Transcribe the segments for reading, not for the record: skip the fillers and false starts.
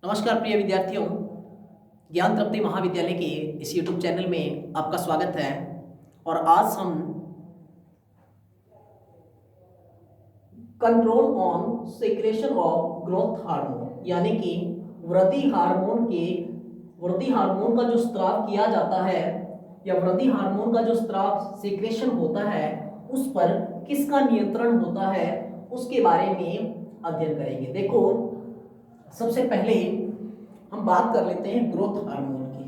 नमस्कार प्रिय विद्यार्थियों, ज्ञान तृप्ति महाविद्यालय के इस YouTube चैनल में आपका स्वागत है। और आज हम control on secretion of growth hormone यानी कि वृद्धि हार्मोन का जो स्त्राव किया जाता है या वृद्धि हार्मोन का जो स्त्राव सीक्रेशन होता है उस पर किसका नियंत्रण होता है उसके बारे में अध्ययन करेंगे। देखो, सबसे पहले हम बात कर लेते हैं ग्रोथ हार्मोन की।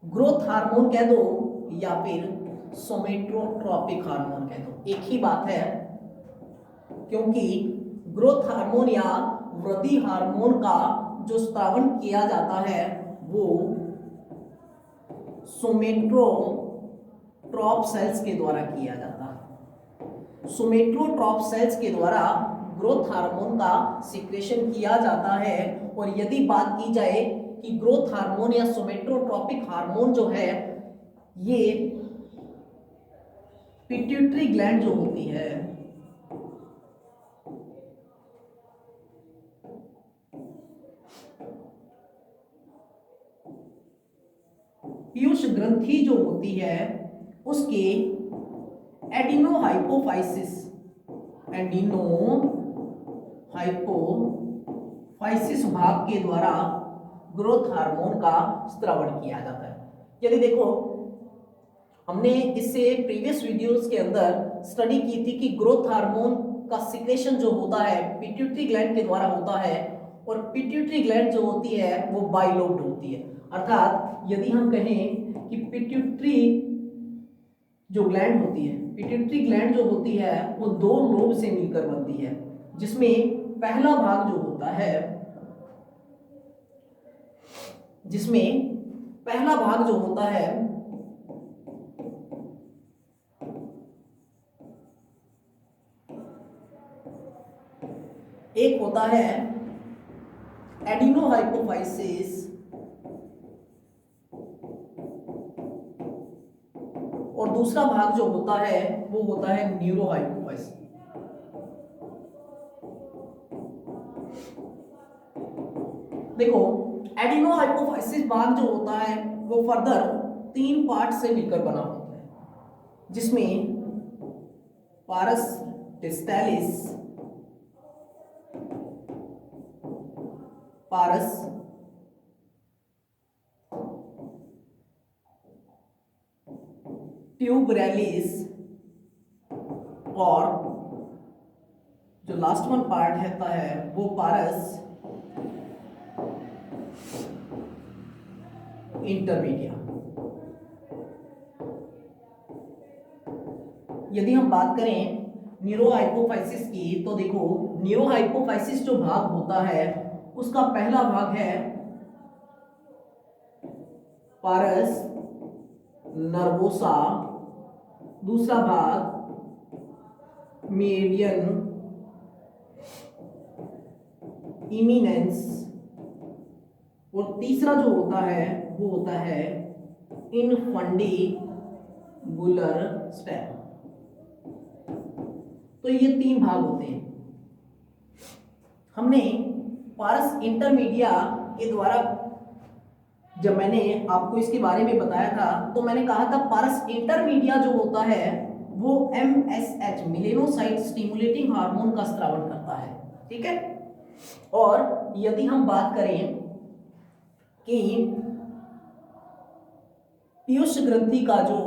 ग्रोथ हार्मोन कह दो या फिर सोमेटोट्रॉपिक हार्मोन कह दो, एक ही बात है, क्योंकि ग्रोथ हार्मोन या वृद्धि हार्मोन का जो स्रावन किया जाता है वो सोमेटोट्रॉप सेल्स के द्वारा किया जाता है। सोमेटोट्रॉप सेल्स के द्वारा ग्रोथ हार्मोन का सिक्रेशन किया जाता है। और यदि बात की जाए कि ग्रोथ हार्मोन या सोमेटोट्रॉपिक हार्मोन जो है ये पिट्यूटरी ग्लैंड जो होती है पीयूष ग्रंथि जो होती है उसके एडिनोहाइपोफाइसिस भाग के द्वारा ग्रोथ हार्मोन का स्रावन किया जाता है। यदि देखो, हमने इससे प्रीवियस वीडियोस के अंदर स्टडी की थी कि ग्रोथ हार्मोन का सिक्रेशन जो होता है पिट्यूटरी ग्लैंड के द्वारा होता है, और पिट्यूटरी ग्लैंड जो होती है वो बाइलोब्ड होती है। अर्थात यदि हम कहें कि पिट्यूटरी जो ग्लैंड होती है, पिट्यूटरी ग्लैंड जो होती है वो दो लोब से मिलकर बनती है, जिसमें पहला भाग जो होता है एक होता है एडिनोहाइपोफाइसिस और दूसरा भाग जो होता है वो होता है न्यूरोहाइपोफाइसिस। देखो, एडिनोहाइपोफाइसिस भाग जो होता है वो फर्दर 3 पार्ट से मिलकर बना होता है, जिसमें पारस डिस्टैलिस, पारस ट्यूबरैलिस और जो लास्ट वन पार्ट रहता है वो पारस इंटरमीडिया। यदि हम बात करें न्यूरोहाइपोफाइसिस की, तो देखो, न्यूरोहाइपोफाइसिस जो भाग होता है उसका पहला भाग है पारस नर्वोसा, दूसरा भाग मीडियन इमिनेंस और तीसरा जो होता है वो होता है इनफंडिबुलर स्टेम। तो ये 3 भाग होते हैं। हमने पारस इंटरमीडिया के द्वारा जब मैंने आपको इसके बारे में बताया था तो मैंने कहा था पारस इंटरमीडिया जो होता है वो MSH मेलेनोसाइट स्टिमुलेटिंग हार्मोन का स्रावन करता है। ठीक है। और यदि हम बात करें कि पीयूष ग्रंथि का जो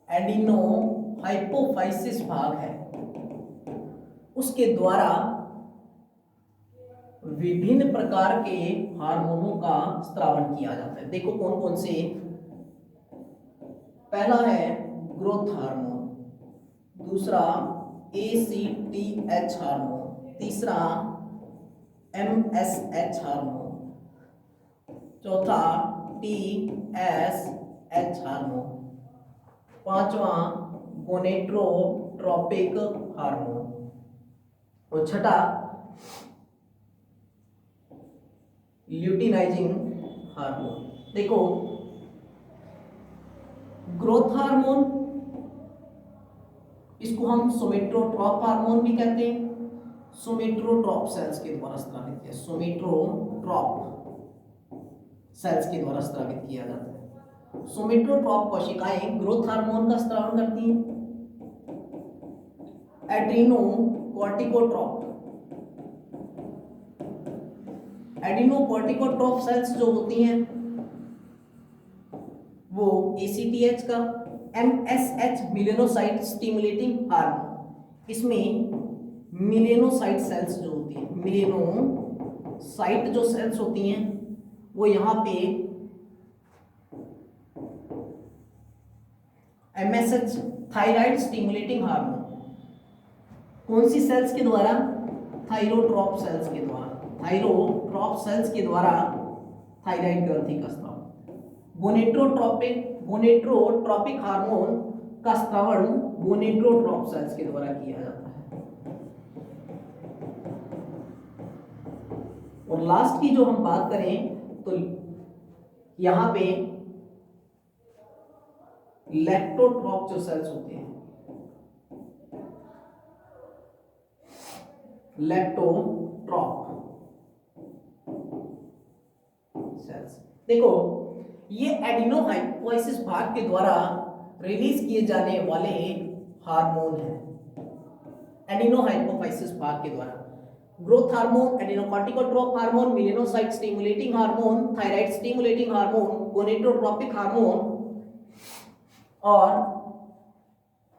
एडिनोहाइपोफाइसिस भाग है उसके द्वारा विभिन्न प्रकार के हार्मोनों का स्रावन किया जाता है। देखो कौन कौन से। पहला है ग्रोथ हार्मोन, दूसरा ACTH हार्मोन, तीसरा MSH हार्मोन, चौथा TSH हार्मोन, पांचवा गोनेट्रोट्रोपिक हार्मोन और छठा ल्यूटिनाइजिंग हार्मोन। देखो, ग्रोथ हार्मोन इसको हम सोमेटोट्रॉप हार्मोन भी कहते हैं, सोमेटोट्रॉप सेल्स के द्वारा स्रावित किया, सोमेटोट्रॉप सेल्स के द्वारा स्रावित किया जाता है। सोमेटोट्रॉप कोशिकाएं ग्रोथ हार्मोन का स्रावन करती हैं। एड्रीनोकॉर्टिकोट्रॉप, एड्रीनोकॉर्टिकोट्रॉप सेल्स जो होती हैं वो ACTH का MSH मिलेनोसाइट स्टिमुलेटिंग हार्मोन, इसमें मिलेनोसाइट सेल्स जो होती हैं, मिलेनोसाइट जो सेल्स होती हैं वो यहाँ पे MSH थायराइड स्टिमुलेटिंग हार्मोन, कौन सी सेल्स के द्वारा? थायरोट्रॉप सेल्स के द्वारा, थायरोट्रॉप सेल्स के द्वारा थायराइड ग्रंथि का स्राव। गोनेट्रोट्रॉपिक हार्मोन का स्रावण गोनेट्रोट्रॉप सेल्स के द्वारा किया जाता है। और लास्ट की जो हम बात करें तो यहां पे लैक्टोट्रॉप जो सेल्स होते हैं, लैक्टोट्रॉप सेल्स, देखो ये एडिनोहाइपोफाइसिस भाग के द्वारा रिलीज किए जाने वाले हार्मोन हैं। एडिनोहाइपोफाइसिस भाग के द्वारा growth hormone, adrenocorticotrope hormone, melanocyte stimulating hormone, thyroid stimulating hormone, gonadotropic hormone और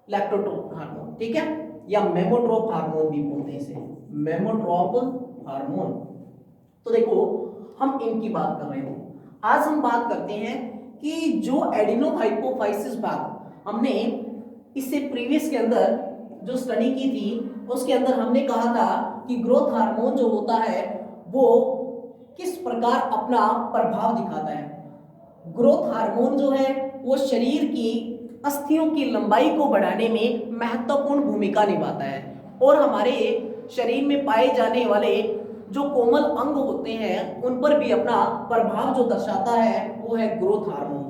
लैक्टोट्रोप हार्मोन, ठीक है, या मेमोट्रोप हार्मोन भी बोलते हैं इसे, मेमोट्रोप हार्मोन। तो देखो हम इनकी बात कर रहे थे। आज हम बात करते हैं कि जो एडिनोहाइपोफाइसिस भाग हमने इससे प्रीवियस के अंदर जो स्टडी की थी उसके अंदर हमने कहा था कि ग्रोथ हार्मोन जो होता है वो किस प्रकार अपना प्रभाव दिखाता है। ग्रोथ हार्मोन जो है वो शरीर की अस्थियों की लंबाई को बढ़ाने में महत्वपूर्ण भूमिका निभाता है और हमारे शरीर में पाए जाने वाले जो कोमल अंग होते हैं उन पर भी अपना प्रभाव जो दर्शाता है वो है growth hormone.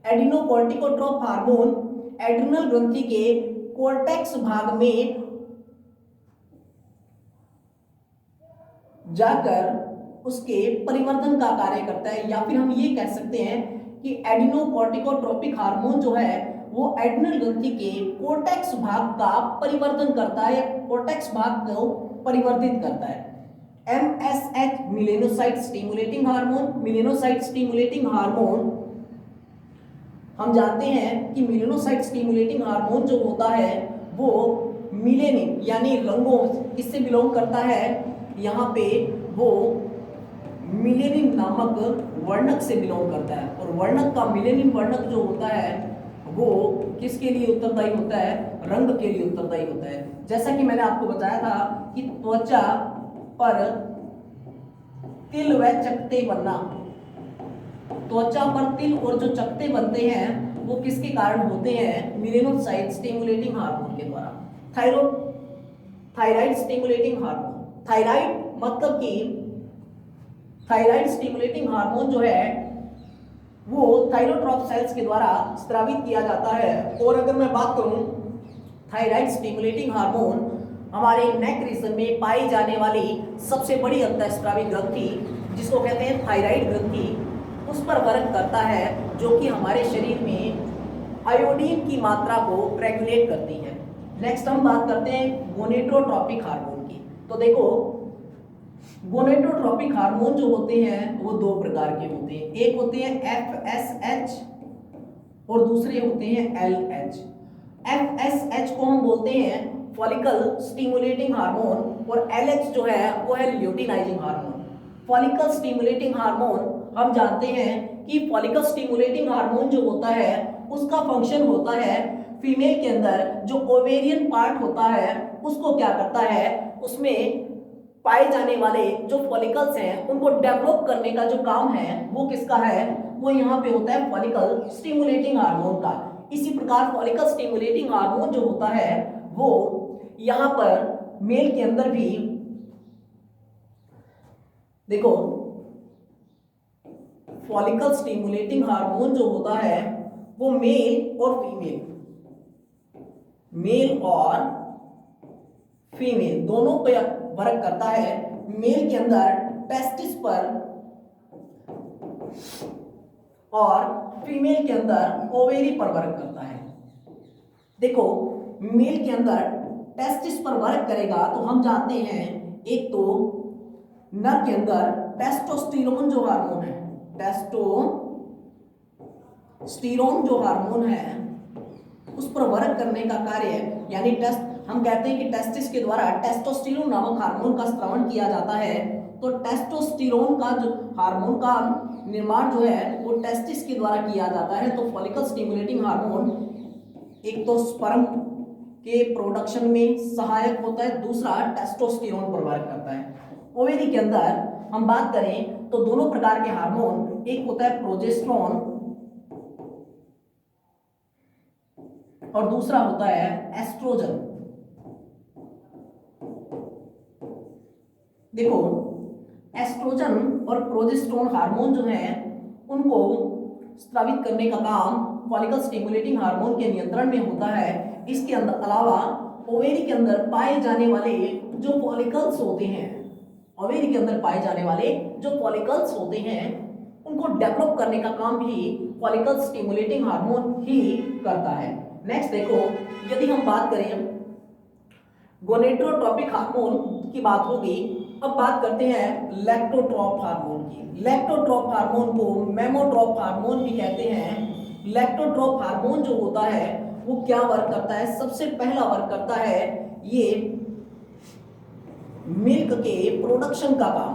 Adrenocorticotrope hormone adrenal ग्रंथि के कोर्टेक्स भाग में जाकर उसके परिवर्तन का कार्य करता है, या फिर हम ये कह सकते हैं कि एडिनोकॉर्टिकोट्रोपिक हार्मोन जो है वो एड्रिनल ग्रंथि के कोर्टेक्स भाग का परिवर्तन करता है, कोर्टेक्स भाग को परिवर्तित करता है। MSH melanocyte stimulating hormone, melanocyte stimulating hormone हम जानते हैं कि मिलेनोसाइट स्टिमुलेटिंग हार्मोन जो होता है वो मिलेनिन यानी रंगों किससे बिलोंग करता है, यहाँ पे वो मिलेनिन नामक वर्णक से बिलोंग करता है और वर्णक का मिलेनिन वर्णक जो होता है वो किसके लिए उत्तरदायी होता है, रंग के लिए उत्तरदायी होता है। जैसा कि मैंने आपको बताया था कि त्वचा पर तिल व चकते बनना, त्वचा पर तिल और जो चकते बनते हैं वो किसके कारण होते हैं, मिलेनोसाइट स्टिमुलेटिंग हार्मोन के द्वारा। थायराइड स्टिमुलेटिंग हार्मोन, थायराइड मतलब कि थायराइड स्टिमुलेटिंग हार्मोन जो है वो थायरोट्रॉप सेल्स के द्वारा स्रावित किया जाता है। और अगर मैं बात करूं थायराइड स्टिमुलेटिंग हार्मोन हमारे नेक रीजन में पाई जाने वाली सबसे बड़ी अंतःस्रावी ग्रंथि जिसको कहते हैं थायराइड ग्रंथि, उस पर वर्क करता है जो कि हमारे शरीर में आयोडीन की मात्रा को रेगुलेट करती है। नेक्स्ट हम बात करते हैं गोनेटोट्रोपिक हार्मोन की। तो देखो गोनेटोट्रोपिक हार्मोन जो होते हैं वो दो प्रकार के होते हैं, एक होते हैं FSH और दूसरे होते हैं LH। FSH को हम बोलते हैं फॉलिकल स्टिमुलेटिंग हार्मोन और LH जो है वो है luteinizing hormone. Follicle stimulating hormone हम जानते हैं कि फॉलिकल स्टिमुलेटिंग हार्मोन जो होता है उसका फंक्शन होता है फीमेल के अंदर जो ओवेरियन पार्ट होता है उसको क्या करता है, उसमें पाए जाने वाले जो फॉलिकल्स हैं उनको डेवलप करने का जो काम है वो किसका है, वो यहाँ पे होता है फॉलिकल स्टिमुलेटिंग हार्मोन का। इसी प्रकार फॉलिकल स्टिमुलेटिंग हार्मोन जो होता है वो यहाँ पर मेल के अंदर भी देखो फॉलिकल स्टिमुलेटिंग हार्मोन जो होता है वो मेल और फीमेल दोनों वर्क करता है, मेल के अंदर टेस्टिस पर और फीमेल के अंदर ओवेरी पर वर्क करता है। देखो मेल के अंदर टेस्टिस पर वर्क करेगा तो हम जानते हैं एक तो नर के अंदर टेस्टोस्टेरोन जो हार्मोन है, टेस्टोस्टेरोन जो हार्मोन है उस पर वर्क करने का कार्य, यानी हम कहते हैं कि टेस्टिस के द्वारा टेस्टोस्टेरोन नामक हार्मोन का स्रावन किया जाता है। तो टेस्टोस्टेरोन का जो हार्मोन का निर्माण जो है वो टेस्टिस के द्वारा किया जाता है। तो फॉलिकल स्टिमुलेटिंग हार्मोन एक तो स्पर्म के प्रोडक्शन में सहायक होता है, दूसरा टेस्टोस्टेरोन पर वर्क करता है। ओवेरी के अंदर हम बात करें तो दोनों प्रकार के हार्मोन, एक होता है प्रोजेस्टेरोन और दूसरा होता है एस्ट्रोजन। देखो एस्ट्रोजन और प्रोजेस्टेरोन हार्मोन जो है उनको स्रावित करने का काम फॉलिकल स्टिमुलेटिंग हार्मोन के नियंत्रण में होता है। इसके अंदर अलावा ओवेरी के अंदर पाए जाने वाले जो फॉलिकल्स होते हैं, ओवेरी के अंदर पाए जाने वाले जो फॉलिकल्स होते हैं उनको डेवलप करने का काम भी फॉलिकल स्टिमुलेटिंग हार्मोन ही करता है। नेक्स्ट देखो, यदि हम बात करें गोनेडोट्रोपिक हार्मोन की बात होगी। अब बात करते हैं लैक्टोट्रोप हार्मोन की। लैक्टोट्रोप हार्मोन को मेमोट्रोप हार्मोन भी कहते हैं। लैक्टोट्रोप हार्मोन जो होता है वो क्या वर्क करता है? सबसे पहला वर्क करता है ये मिल्क के प्रोडक्शन का काम,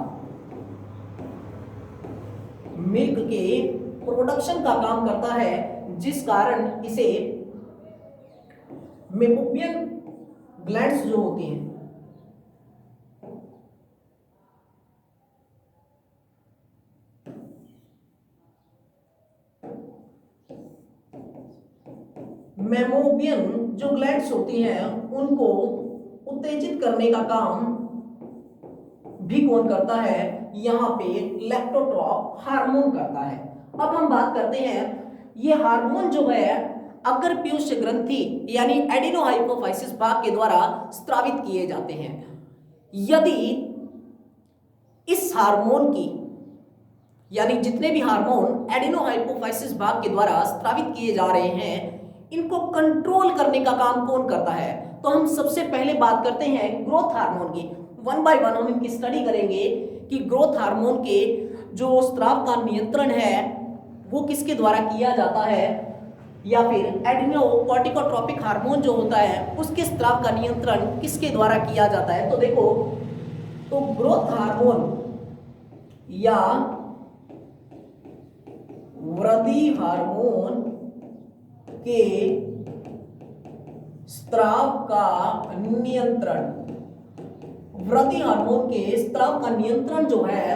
मिल्क के प्रोडक्शन का काम करता है, जिस कारण इसे मेमोपियन ग्लैंड्स जो होती हैं, मेमोपियन जो ग्लैंड्स होती हैं उनको उत्तेजित करने का काम भी कौन करता है? यहां पे लैक्टोट्रोप हार्मोन करता है। अब हम बात करते हैं ये हार्मोन जो है अगर पीयूष ग्रंथि यानी एडिनोहाइपोफाइसिस भाग के द्वारा स्रावित किए जाते हैं, यदि इस हार्मोन की यानी जितने भी हार्मोन एडिनोहाइपोफाइसिस भाग के द्वारा स्रावित किए जा रहे हैं इनको कंट्रोल करने का काम कौन करता है? तो हम सबसे पहले बात करते हैं ग्रोथ हार्मोन की। वन बाय वन हम इनकी स्टडी करेंगे कि ग्रोथ हार्मोन के जो स्राव का नियंत्रण है वो किसके द्वारा किया जाता है, या फिर एडिनोकॉर्टिकोट्रोपिक हार्मोन जो होता है उसके स्राव का नियंत्रण किसके द्वारा किया जाता है। तो देखो, तो ग्रोथ हार्मोन या वृद्धि हार्मोन के स्राव का नियंत्रण, वृद्धि हार्मोन के स्राव का नियंत्रण जो है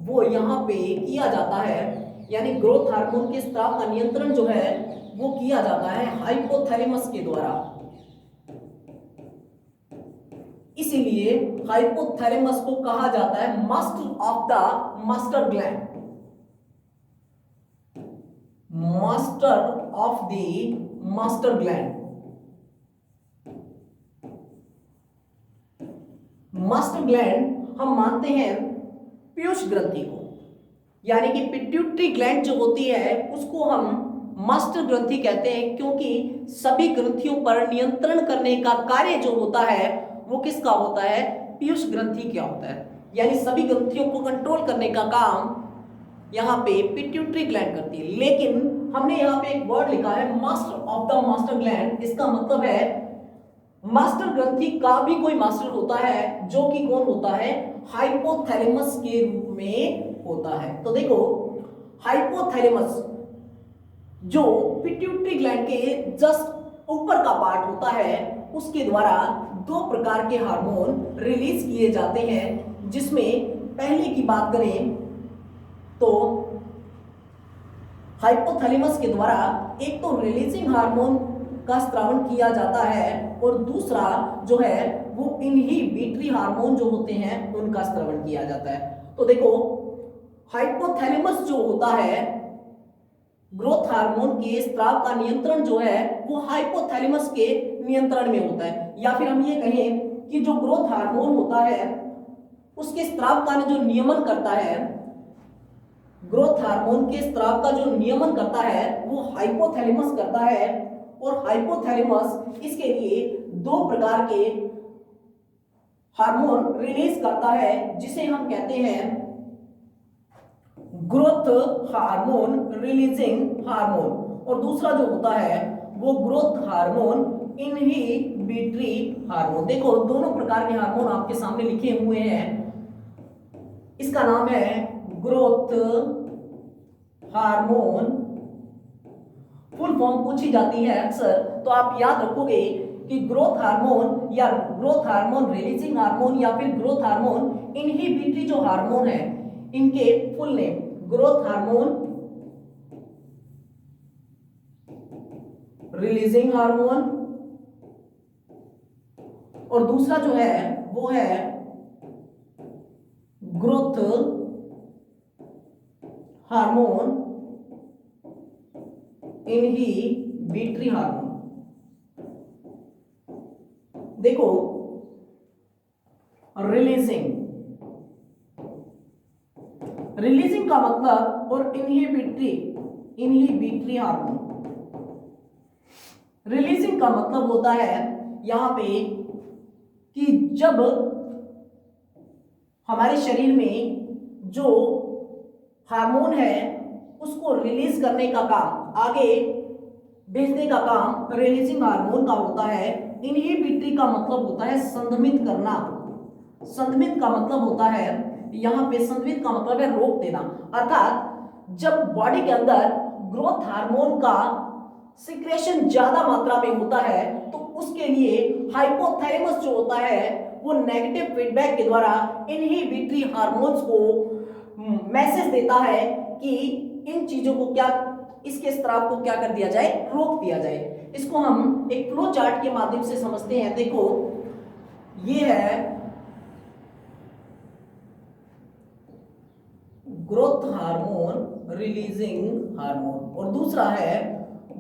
वो यहां पे किया जाता है, यानी ग्रोथ हार्मोन के स्राव का नियंत्रण जो है वो किया जाता है हाइपोथैलेमस के द्वारा। इसीलिए हाइपोथैलेमस को कहा जाता है master of the master gland, master of the master gland. Master gland हम मानते हैं पीयूष ग्रंथि को, यानी कि पिट्यूटरी ग्लैंड जो होती है उसको हम मास्टर ग्रंथि कहते हैं, क्योंकि सभी ग्रंथियों पर नियंत्रण करने का कार्य जो होता है वो किसका होता है? पीयूष ग्रंथि क्या होता है, यानी सभी ग्रंथियों को कंट्रोल करने का काम यहाँ पे पिट्यूटरी ग्लैंड करती है। लेकिन हमने यहाँ पे एक वर्ड लिखा है master of the master gland, इसका मतलब है मास्टर ग्रंथि का भी कोई मास्टर होता है जो कि कौन होता है? हाइपोथैलेमस के रूप में होता है। तो देखो हाइपोथैलेमस जो पिट्यूटरी ग्लैंड के जस्ट ऊपर का पार्ट होता है उसके द्वारा दो प्रकार के हार्मोन रिलीज किए जाते हैं, जिसमें पहले की बात करें तो हाइपोथैलेमस के द्वारा एक तो रिलीजिंग हार्मोन का स्रावन किया जाता है और दूसरा जो है वो इनहिबिटरी हार्मोन जो होते हैं उनका स्रावन किया जाता है। तो देखो हाइपोथैलेमस जो होता है ग्रोथ हार्मोन के स्राव का नियंत्रण जो है वो हाइपोथैलेमस के नियंत्रण में होता है, या फिर हम ये कहें कि जो ग्रोथ हार्मोन होता है उसके स्राव का जो नियमन करता है, ग्रोथ हार्मोन के स्राव का जो नियमन करता है वो हाइपोथैलेमस करता है। और हाइपोथैलेमस इसके लिए दो प्रकार के हार्मोन रिलीज करता है जिसे हम कहते हैं ग्रोथ हार्मोन रिलीजिंग हार्मोन, और दूसरा जो होता है वो ग्रोथ हार्मोन इनहिबिटरी हार्मोन। देखो दोनों प्रकार के हार्मोन आपके सामने लिखे हुए हैं। इसका नाम है ग्रोथ हार्मोन, फुल फॉर्म पूछी जाती है अक्सर, तो आप याद रखोगे कि ग्रोथ हार्मोन या ग्रोथ हार्मोन रिलीजिंग हार्मोन या फिर ग्रोथ हार्मोन इनहिबिटरी जो हार्मोन है इनके full name growth hormone releasing hormone, और दूसरा जो है वो है ग्रोथ हार्मोन इनहिबिटरी हार्मोन। देखो रिलीजिंग का मतलब और इनहिबिटरी हार्मोन। रिलीजिंग का मतलब होता है यहां पे कि जब हमारे शरीर में जो हार्मोन है उसको रिलीज करने का काम, आगे भेजने का काम रिलीजिंग हार्मोन का होता है। इनहिबिटरी का मतलब होता है संदमित करना। संदमित का मतलब होता है यहां पे संदमित का मतलब है रोक देना, अर्थात जब बॉडी के अंदर ग्रोथ हार्मोन का सिक्रेशन ज्यादा मात्रा में होता है तो उसके लिए हाइपोथैलेमस जो होता है वो नेगेटिव फीडबैक के द्वारा इनहिबिटरी हार्मोन्स को मैसेज देता है कि इन चीजों को क्या, इसके स्राव को क्या कर दिया जाए, रोक दिया जाए। इसको हम एक फ्लो चार्ट के माध्यम से समझते हैं। देखो ये है ग्रोथ हार्मोन रिलीजिंग हार्मोन और दूसरा है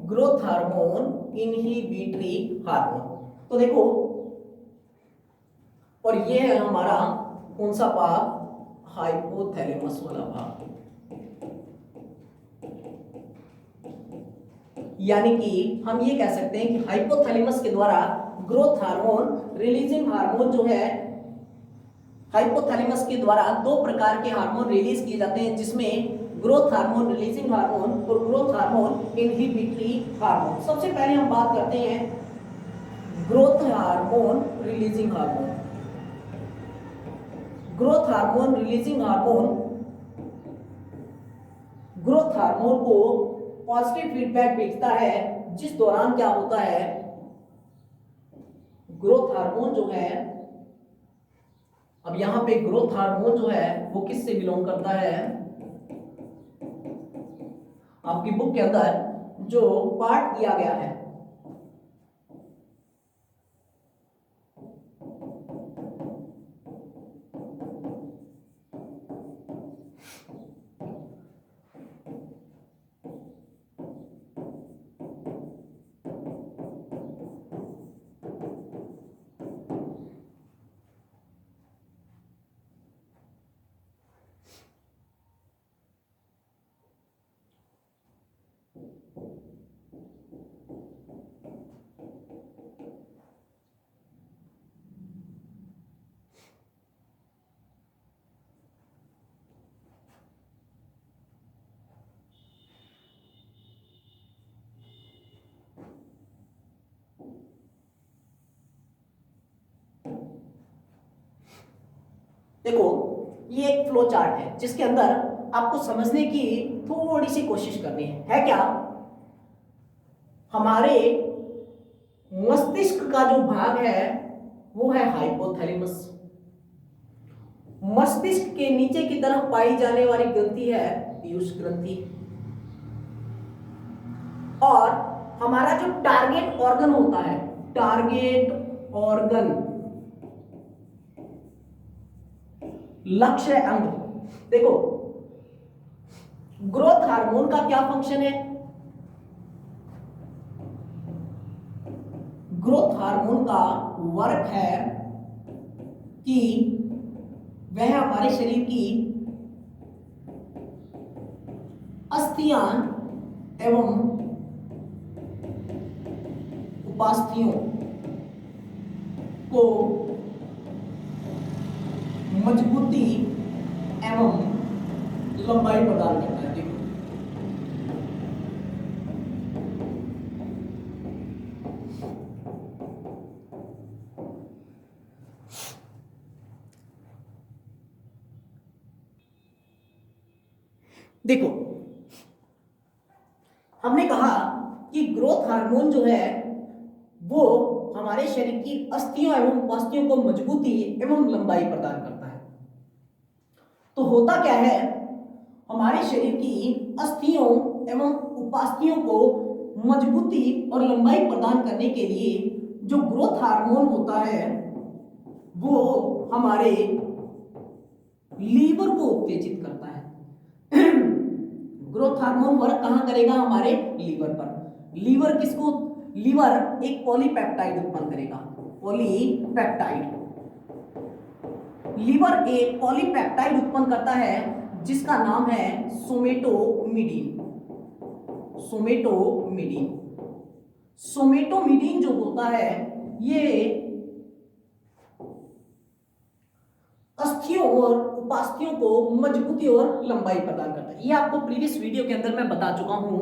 ग्रोथ हार्मोन इनहिबिटरी हार्मोन। तो देखो, और ये है हमारा कौन सा भाग, हाइपोथैलेमस वाला भाग। यानी कि हम ये कह सकते हैं कि हाइपोथैलेमस के द्वारा ग्रोथ हार्मोन रिलीजिंग हार्मोन जो है, हाइपोथैलेमस के द्वारा दो प्रकार के हार्मोन रिलीज किए जाते हैं जिसमें ग्रोथ हार्मोन रिलीजिंग हार्मोन और ग्रोथ हार्मोन इनहिबिटरी हार्मोन। सबसे पहले हम बात करते हैं growth hormone releasing hormone. Growth hormone releasing hormone growth hormone को पॉजिटिव फीडबैक भेजता है, जिस दौरान क्या होता है, ग्रोथ हार्मोन जो है, अब यहां पे ग्रोथ हार्मोन जो है वो किससे बिलोंग करता है, आपकी बुक के अंदर जो पार्ट दिया गया है देखो ये एक फ्लो चार्ट है जिसके अंदर आपको समझने की थोड़ी सी कोशिश करनी है क्या, हमारे मस्तिष्क का जो भाग है वो है हाइपोथैलेमस। मस्तिष्क के नीचे की तरफ पाई जाने वाली ग्रंथि है पीयूष ग्रंथि, और हमारा जो टारगेट ऑर्गन होता है, टारगेट ऑर्गन, लक्ष्य अंग। देखो ग्रोथ हार्मोन का क्या फंक्शन है, ग्रोथ हार्मोन का वर्क है कि वह हमारे शरीर की अस्थियां एवं उपास्थियों को मजबूती एवं लंबाई प्रदान करता है। देखो हमने कहा कि ग्रोथ हार्मोन जो है वो हमारे शरीर की अस्थियों एवं उपास्थियों को मजबूती एवं लंबाई प्रदान करता है। तो होता क्या है, हमारे शरीर की अस्थियों एवं उपास्थियों को मजबूती और लंबाई प्रदान करने के लिए जो ग्रोथ हार्मोन होता है वो हमारे लीवर को उत्तेजित करता है। ग्रोथ हार्मोन वर्क कहां करेगा? हमारे लीवर पर। लीवर किसको? लीवर एक पॉलीपेप्टाइड उत्पन्न करेगा। पॉलीपेप्टाइड, लीवर एक पॉलीपेप्टाइड उत्पन्न करता है जिसका नाम है सोमेटोमिडीन। सोमेटोमिडीन, सोमेटोमिडीन जो होता है ये अस्थियों और उपास्थियों को मजबूती और लंबाई प्रदान करता है। ये आपको प्रीवियस वीडियो के अंदर मैं बता चुका हूं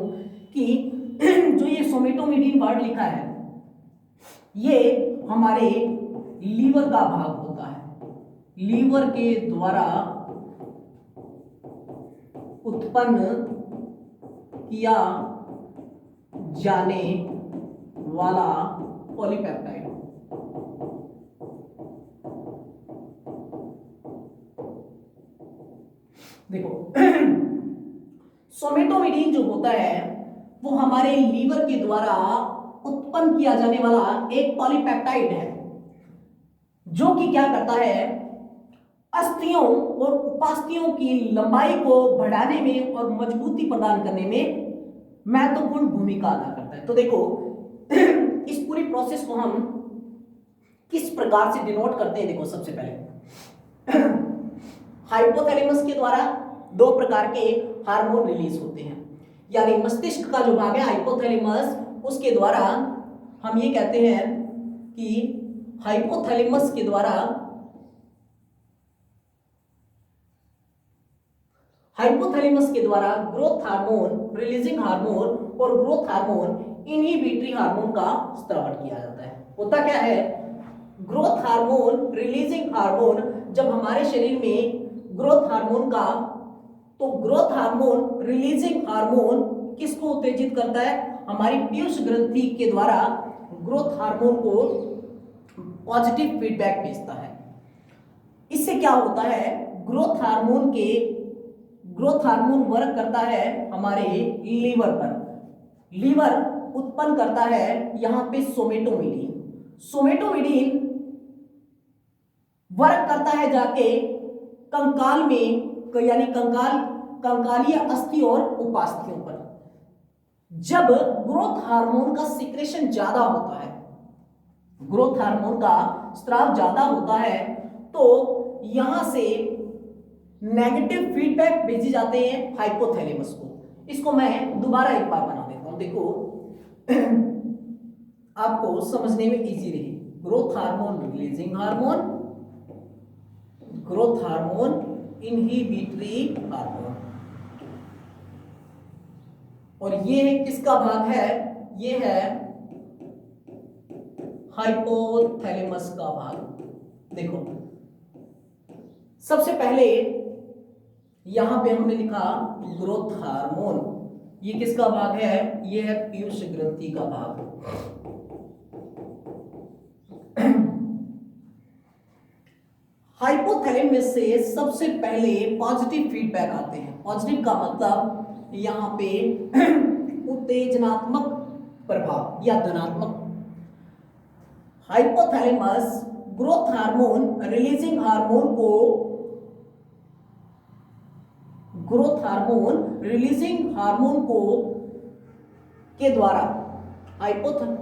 कि जो ये सोमेटोमिडीन वर्ड लिखा है ये हमारे लीवर का भाग होता है। लीवर के द्वारा उत्पन्न किया जाने वाला पॉलीपेप्टाइड। देखो सोमेटोमिडीन जो होता है वो हमारे लीवर के द्वारा उत्पन्न किया जाने वाला एक पॉलीपेप्टाइड है जो कि क्या करता है, अस्थियों और उपास्थियों की लंबाई को बढ़ाने में और मजबूती प्रदान करने में महत्वपूर्ण भूमिका अदा करता है। तो देखो इस पूरी प्रोसेस को हम किस प्रकार से डिनोट करते हैं। देखो सबसे पहले हाइपोथैलेमस के द्वारा दो प्रकार के हार्मोन रिलीज होते हैं, यानी मस्तिष्क का जो भाग है हाइपोथैलेमस, उसके द्वारा हम ये कहते हैं कि हाइपोथैलेमस के द्वारा ग्रोथ हार्मोन, रिलीजिंग हार्मोन और ग्रोथ हार्मोन इनहिबिटरी हार्मोन का स्रावन किया जाता है। होता क्या है, ग्रोथ हार्मोन, रिलीजिंग हार्मोन जब हमारे शरीर में ग्रोथ हार्मोन का, तो ग्रोथ हार्मोन, रिलीजिंग हार्मोन किसको उत्तेजित करता है? हमारी पीयूष ग्रंथि के द्वारा ग्रोथ हार्मोन को पॉजिटिव फीडबैक भेजता है। इससे क्या होता है, ग्रोथ हार्मोन वर्क करता है हमारे लीवर पर। लीवर उत्पन्न करता है यहां पे सोमेटोमिडीन। सोमेटोमिडीन वर्क करता है जाके कंकाल में, यानी कंकालीय अस्थि और उपास्थियों पर। जब ग्रोथ हार्मोन का सिक्रेशन ज्यादा होता है, ग्रोथ हार्मोन का स्राव ज्यादा होता है, तो यहां से नेगेटिव फीडबैक भेजे जाते हैं हाइपोथैलेमस को। इसको मैं दोबारा एक बार बना देता हूं, देखो आपको समझने में इजी रहे। Growth hormone, releasing hormone, growth hormone, inhibitory hormone. और ये किसका भाग है? ये है हाइपोथैलेमस का भाग। देखो सबसे पहले यहां पे हमने लिखा ग्रोथ हार्मोन, ये किसका भाग है? ये है पीयूष ग्रंथि का भाग। हाइपोथैलेमस से सबसे पहले पॉजिटिव फीडबैक आते हैं। पॉजिटिव का मतलब यहां पे उत्तेजनात्मक प्रभाव या धनात्मक। Hypothalamus growth hormone, releasing hormone को, ग्रोथ हार्मोन, रिलीजिंग हार्मोन को के द्वारा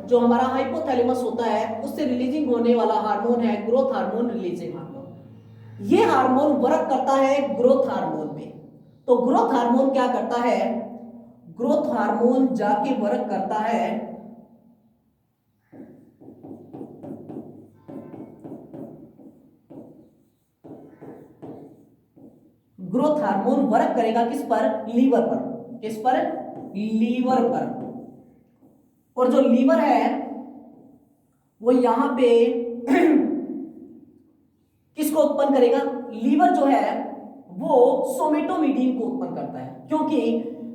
जो हमारा हाइपोथैलेमस होता है उससे रिलीजिंग होने वाला हार्मोन है ग्रोथ हार्मोन, रिलीजिंग हार्मोन। ये हार्मोन वर्क करता है ग्रोथ हार्मोन पे। तो ग्रोथ हार्मोन क्या करता है, ग्रोथ हार्मोन जाके वर्क करता है ग्रोथ हार्मोन वर्क करेगा किस पर, लीवर पर। किस पर, लीवर पर। और जो लीवर है वो यहां पे किसको उत्पन्न करेगा, लीवर जो है वो सोमेटोमीडिन को उत्पन्न करता है, क्योंकि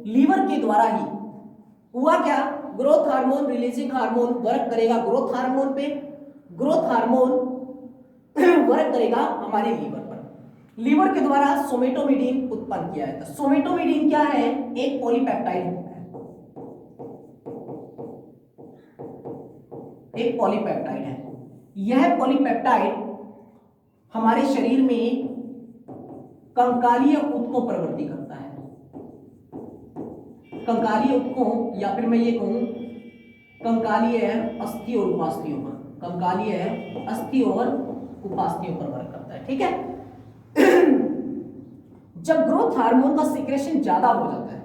लीवर के द्वारा ही हुआ क्या, growth hormone releasing hormone work करेगा ग्रोथ हार्मोन पे, ग्रोथ हार्मोन वर्क करेगा हमारे लीवर पर। लीवर के द्वारा सोमेटोमीडिन उत्पन्न किया जाता है। सोमेटोमीडिन क्या है, एक पॉलीपेप्टाइड होता है, एक पॉलीपेप्टाइड है। यह पॉलीपेप्टाइड हमारे शरीर में कंकालीय ऊतकों प्रवृत्ति करता है। कंकालीय ऊतकों, या फिर मैं ये कहूं कंकालीय अस्थि और उपास्थियों पर, कंकालीय अस्थि और उपास्थियों पर वर्क करता है। ठीक है। जब ग्रोथ हार्मोन का सीक्रेशन ज्यादा हो जाता है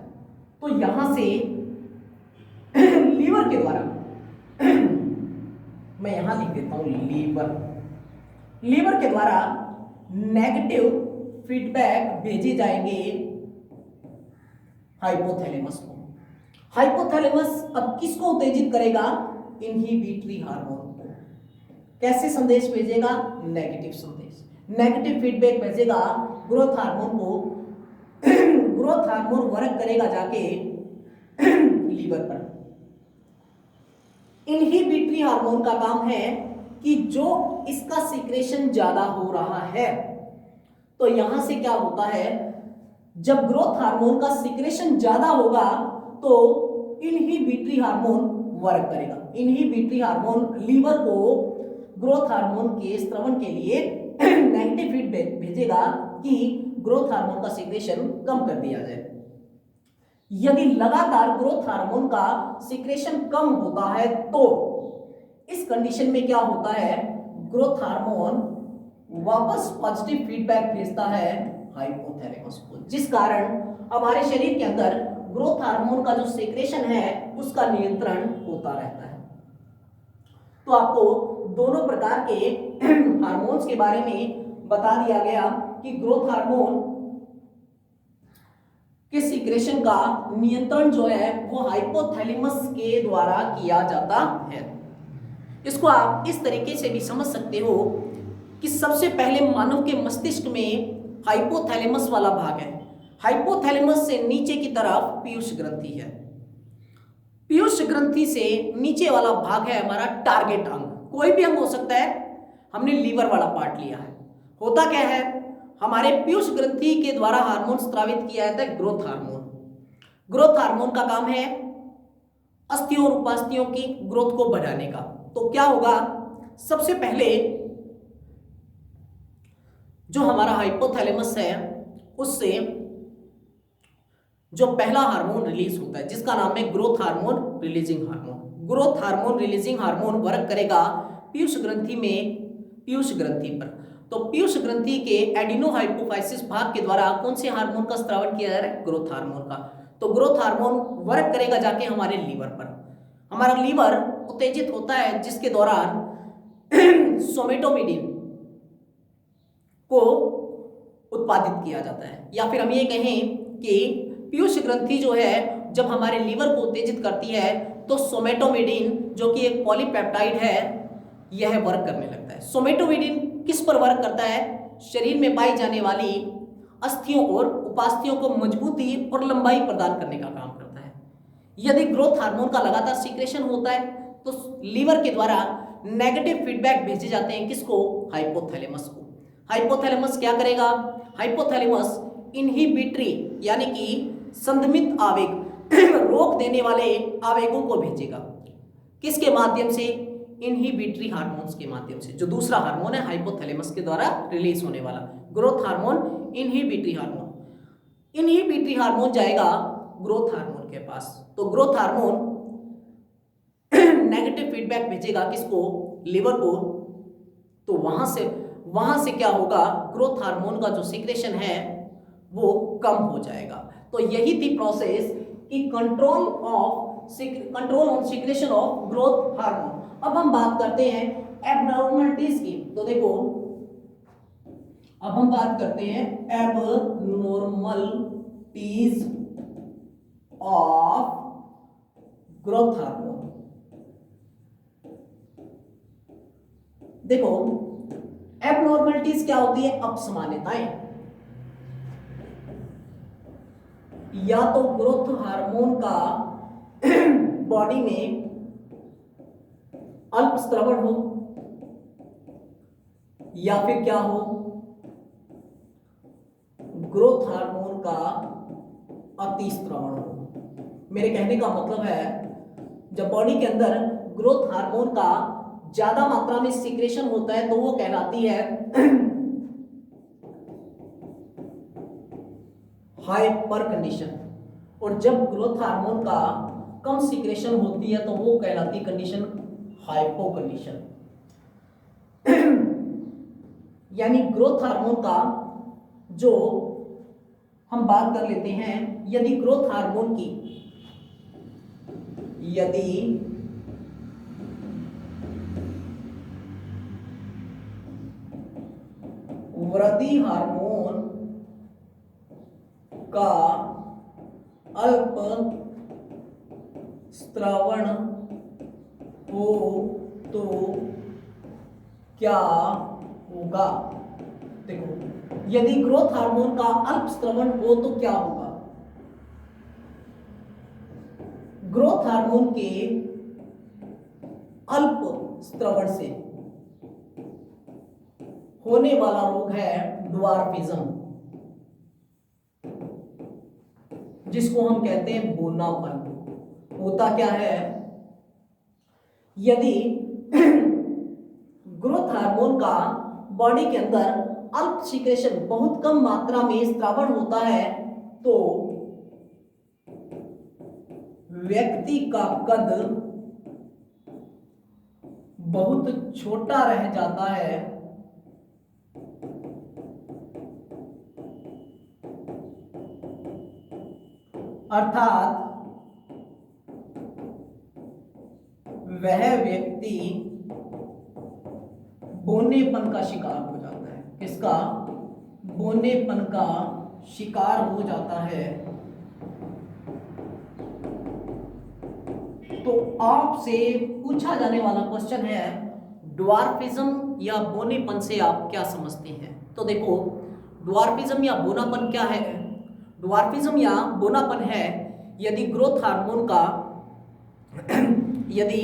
तो यहां से लीवर के द्वारा मैं यहां लिख देता हूं लीवर के द्वारा नेगेटिव फीडबैक भेजे जाएंगे हाइपोथैलेमस को। हाइपोथैलेमस अब किसको उत्तेजित करेगा, इनहिबिटरी हार्मोन को। कैसे संदेश भेजेगा, नेगेटिव संदेश, नेगेटिव फीडबैक भेजेगा ग्रोथ हार्मोन को। ग्रोथ हार्मोन वर्क करेगा जाके लीवर पर। इनहिबिटरी हार्मोन का काम है कि जो इसका सीक्रेशन ज्यादा हो रहा है, तो यहां से क्या होता है, जब ग्रोथ हार्मोन का सीक्रेशन ज्यादा होगा तो इनहिबिटरी हार्मोन वर्क करेगा। इनहिबिटरी हार्मोन लीवर को ग्रोथ हार्मोन के स्त्रवण के लिए नेगेटिव फीडबैक भेजेगा कि ग्रोथ हार्मोन का सीक्रेशन कम कर दिया जाए। यदि लगातार ग्रोथ हार्मोन का सीक्रेशन कम होता है तो इस कंडीशन में क्या होता है, ग्रोथ हार्मोन वापस पॉजिटिव फीडबैक भेजता है हाइपोथैलेमस को, जिस कारण हमारे शरीर के अंदर ग्रोथ हार्मोन का जो सीक्रेशन है उसका नियंत्रण होता रहता है। तो आपको दोनों प्रकार के हार्मोन्स के बारे में बता दिया गया कि ग्रोथ हार्मोन के सीक्रेशन का नियंत्रण जो है वो हाइपोथैलेमस के द्वारा किया जाता है। इसको आप इस तरीके से भी समझ सकते हो कि सबसे पहले मानव के मस्तिष्क में हाइपोथैलेमस वाला भाग है। हाइपोथैलेमस से नीचे की तरफ पीयूष ग्रंथि है। पीयूष ग्रंथि से नीचे वाला भाग है हमारा टारगेट अंग। कोई भी अंग हो सकता है, हमने लीवर वाला पार्ट लिया है। होता क्या है, हमारे पीयूष ग्रंथि के द्वारा हार्मोन स्रावित किया जाता है ग्रोथ हार्मोन। ग्रोथ हार्मोन का काम है अस्थियों और उपास्थियों की ग्रोथ को बढ़ाने का। तो क्या होगा, सबसे पहले जो हमारा हाइपोथैलेमस है उससे जो पहला हार्मोन रिलीज होता है जिसका नाम है growth hormone releasing hormone. Growth hormone releasing hormone work करेगा पीयूष ग्रंथि में, पीयूष ग्रंथि पर। तो पीयूष ग्रंथि के एडिनोहाइपोफाइसिस भाग के द्वारा कौन से हार्मोन का स्रावन किया जा रहा है, ग्रोथ हार्मोन का। तो ग्रोथ हार्मोन वर्क करेगा जाके हमारे लीवर पर। हमारा लीवर उत्तेजित होता है जिसके दौरान सोमेटोमीडिन को उत्पादित किया जाता है। या फिर हम ये कहें कि पीयूष ग्रंथि जो है जब हमारे लीवर को उत्तेजित करती है तो सोमेटोमीडिन जो कि एक पॉलीपेप्टाइड है यह वर्क करने लगता है। सोमेटोमीडिन किस पर वर्क करता है, शरीर में पाई जाने वाली अस्थियों और उपास्थियों को मजबूती और लंबाई प्रदान करने का काम करता है। यदि ग्रोथ हार्मोन का लगातार सीक्रेशन होता है तो लीवर के द्वारा नेगेटिव फीडबैक भेजे जाते हैं किसको, हाइपोथैलेमस को। हाइपोथैलेमस क्या करेगा, हाइपोथैलेमस इनहिबिटरी यानी कि संधमित आवेग रोक देने वाले आवेगों को भेजेगा। किसके माध्यम से, इनहिबिटरी हार्मोन्स के माध्यम से। जो दूसरा हार्मोन है हाइपोथैलेमस के द्वारा रिलीज होने वाला growth hormone, inhibitory hormone. Inhibitory hormone जाएगा ग्रोथ हार्मोन के पास। तो ग्रोथ हार्मोन नेगेटिव फीडबैक भेजेगा किसको, लिवर को। तो वहां से वहां से क्या होगा, ग्रोथ हार्मोन का जो सीक्रेशन है वो कम हो जाएगा। तो यही थी प्रोसेस कि control on secretion of growth hormone. अब हम बात करते हैं एबनॉर्मलिटीज की। तो देखो अब हम बात करते हैं एबनॉर्मलिटीज ऑफ ग्रोथ हार्मोन। देखो एबनॉर्मलिटीज क्या होती है, अपसामान्यताएं, या तो ग्रोथ हार्मोन का बॉडी में अल्प स्त्रवण हो, या फिर क्या हो, ग्रोथ हार्मोन का अति स्त्रवण हो। मेरे कहने का मतलब है जब बॉडी के अंदर ग्रोथ हार्मोन का ज्यादा मात्रा में सीक्रेशन होता है तो वो कहलाती है हाइपर कंडीशन, और जब ग्रोथ हार्मोन का कम सीक्रेशन होती है तो वो कहलाती है कंडीशन हाइपो कंडीशन। यानी ग्रोथ हार्मोन का जो हम बात कर लेते हैं, यदि ग्रोथ हार्मोन की वृद्धि हार्मोन का अल्प स्त्रवण हो तो क्या होगा। देखो यदि ग्रोथ हार्मोन का अल्प स्त्रवण हो तो क्या होगा, ग्रोथ हार्मोन के अल्प स्त्रवण से होने वाला रोग है ड्वार्फिज्म, जिसको हम कहते हैं बूनापन। होता क्या है, यदि ग्रोथ हार्मोन का बॉडी के अंदर अल्प सीक्रेशन, बहुत कम मात्रा में स्त्रावण होता है तो व्यक्ति का कद बहुत छोटा रह जाता है, अर्थात वह व्यक्ति बौनेपन का शिकार हो जाता है। किसका? बौनेपन का शिकार हो जाता है। तो आपसे पूछा जाने वाला क्वेश्चन है, ड्वार्फिज्म या बौनेपन से आप क्या समझते हैं? तो देखो ड्वार्फिज्म या बौनापन क्या है? ड्वार्फिज्म या बौनापन है यदि ग्रोथ हार्मोन का यदि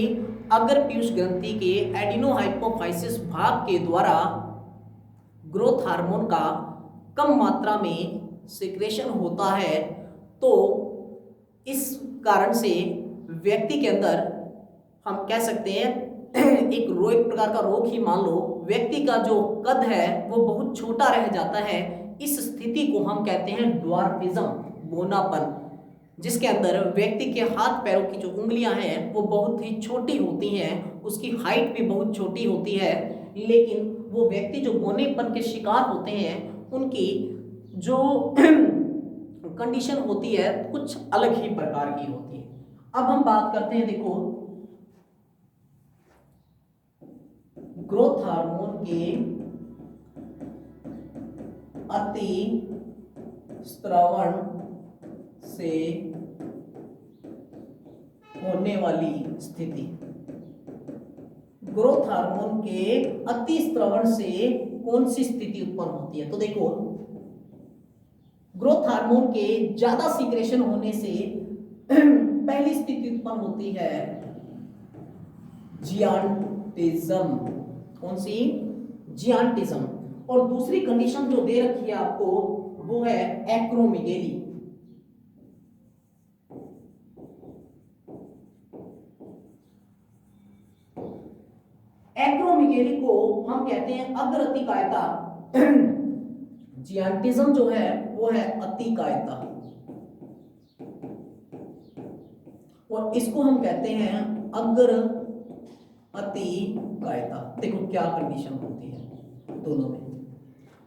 अग्र पीयूष ग्रंथि के एडिनोहाइपोफाइसिस भाग के द्वारा ग्रोथ हार्मोन का कम मात्रा में सिक्रेशन होता है तो इस कारण से व्यक्ति के अंदर हम कह सकते हैं एक प्रकार का रोग ही मान लो, व्यक्ति का जो कद है वो बहुत छोटा रह जाता है। इस स्थिति को हम कहते हैं ड्वार्फिज्म, बौनापन, जिसके अंदर व्यक्ति के हाथ पैरों की जो उंगलियां हैं वो बहुत ही छोटी होती हैं, उसकी हाइट भी बहुत छोटी होती है, लेकिन वो व्यक्ति जो बौनेपन के शिकार होते हैं उनकी जो कंडीशन होती है कुछ अलग ही प्रकार की होती है। अब हम बात करते हैं, देखो ग्रोथ हार्मोन के अति स्त्रवण से होने वाली स्थिति। ग्रोथ हार्मोन के अति स्त्रवण से कौन सी स्थिति उत्पन्न होती है? तो देखो ग्रोथ हार्मोन के ज्यादा सीक्रेशन होने से पहली स्थिति उत्पन्न होती है जियांटिज्म। कौन सी? जियांटिज्म। और दूसरी कंडीशन जो दे रखी है आपको वो है एक्रोमेगेली। एक्रोमेगेली को हम कहते हैं अग्रअतिकायता। जियांटिज्म जो है वो है अतिकायता और इसको हम कहते हैं अग्र अतिकायता। देखो क्या कंडीशन होती है, दोनों में।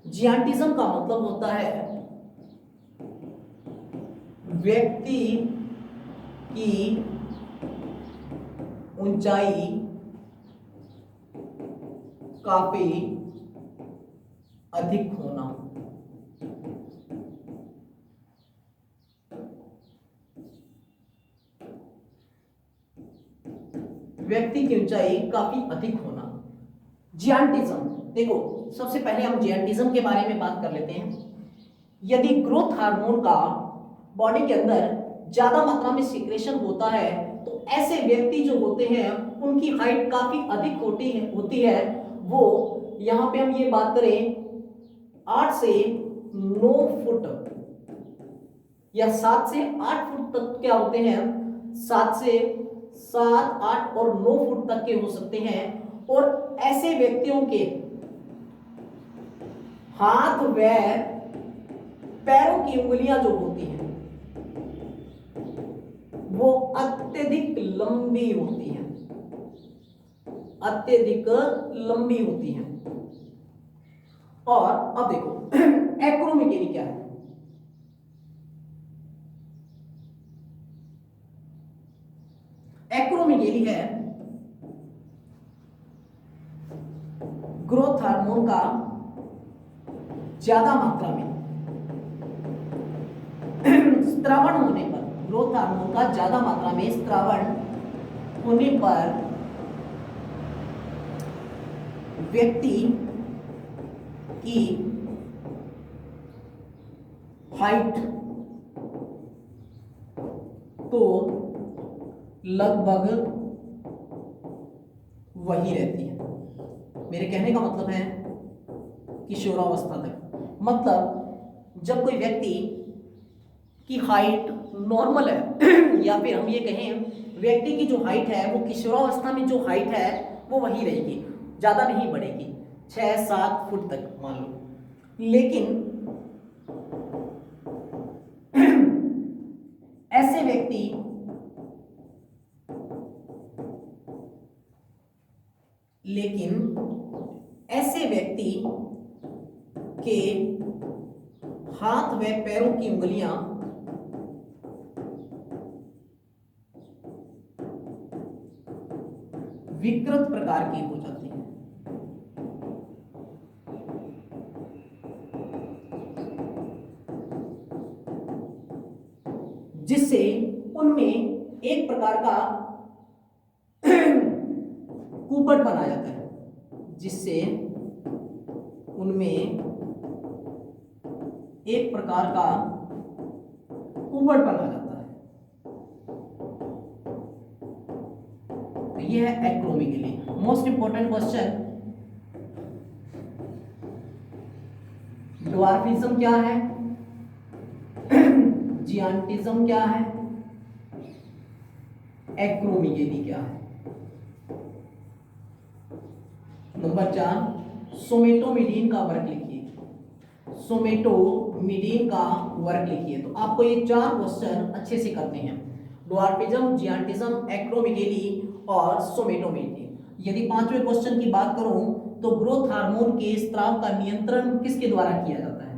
जियांटिज्म का मतलब होता है व्यक्ति की ऊंचाई काफी अधिक होना। व्यक्ति की ऊंचाई काफी अधिक होना। जियांटिज्म, देखो सबसे पहले हम जियांटिज्म के बारे में बात कर लेते हैं। यदि ग्रोथ हार्मोन का बॉडी के अंदर ज्यादा मात्रा में सिक्रेशन होता है तो ऐसे व्यक्ति जो होते हैं उनकी हाइट काफी अधिक होती है। वो यहां पे हम ये बात करें 8 से 9 फुट या 7 से 8 फुट तक क्या होते हैं, 7, 8 और 9 फुट तक के हो सकते हैं। और ऐसे व्यक्तियों के हाथ व पैरों की उंगलियां जो होती हैं वो अत्यधिक लंबी होती हैं, अत्यधिक लंबी होती हैं। और अब देखो एक्रोमेगेली क्या है। एक्रोमेगेली है ग्रोथ हार्मोन का ज्यादा मात्रा में स्त्रावण होने पर, ग्रोथ हार्मोन का ज्यादा मात्रा में स्त्रावण होने पर व्यक्ति की हाइट तो लगभग वही रहती है। मेरे कहने का मतलब है किशोरावस्था तक। मतलब जब कोई व्यक्ति की हाइट नॉर्मल है या फिर हम ये कहें व्यक्ति की जो हाइट है वो किशोरावस्था में जो हाइट है वो वही रहेगी, ज्यादा नहीं बढ़ेगी, 6-7 फुट तक मान लो। लेकिन ऐसे व्यक्ति के हाथ व पैरों की उंगलियां विकृत प्रकार की हो जाती हैं। जिससे उनमें एक प्रकार का कुपट बना जाता है, जिससे उनमें एक प्रकार का कुपट बना जाता है। तो यह है acromegaly. Most important question, dwarfism क्या है, जियांटिज्म क्या है, एक्रोमेगेली क्या है। नंबर 4, सोमेटोमीडियन का वर्क लिखिए। सोमेटोमीडियन का वर्क लिखिए। तो आपको ये 4 क्वेश्चन अच्छे से करने हैं, ड्वार्फिज्म, जियांटिज्म, एक्रोमेगेली और सोमेटोमीडियन। यदि 5वें क्वेश्चन की बात करूं तो ग्रोथ हार्मोन के स्राव का नियंत्रण किसके द्वारा किया जाता है,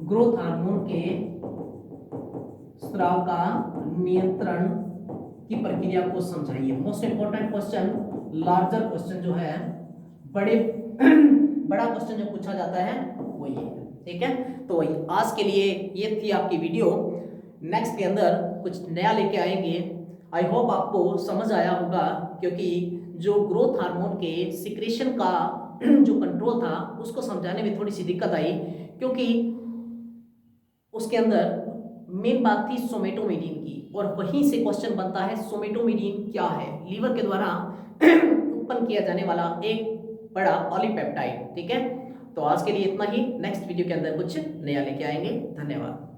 ग्रोथ हार्मोन के स्राव का नियंत्रण की प्रक्रिया को समझाइए। Most important question, larger question जो है, बड़ा क्वेश्चन जो पूछा जाता है वो ये है। ठीक है, तो वही आज के लिए ये थी आपकी वीडियो। नेक्स्ट के अंदर कुछ नया लेके आएंगे। आई होप आपको समझ आया होगा, क्योंकि जो ग्रोथ हार्मोन के सिक्रेशन का जो कंट्रोल था उसको समझाने में थोड़ी सी दिक्कत आई, क्योंकि उसके अंदर मेन बात थी सोमेटोमीडियन की, और वहीं से क्वेश्चन बनता है सोमेटोमीडियन क्या है, लीवर के द्वारा उत्पन्न किया जाने वाला एक बड़ा पॉलीपेप्टाइड। ठीक है, तो आज के लिए इतना ही। नेक्स्ट वीडियो के अंदर कुछ नया लेके आएंगे। धन्यवाद।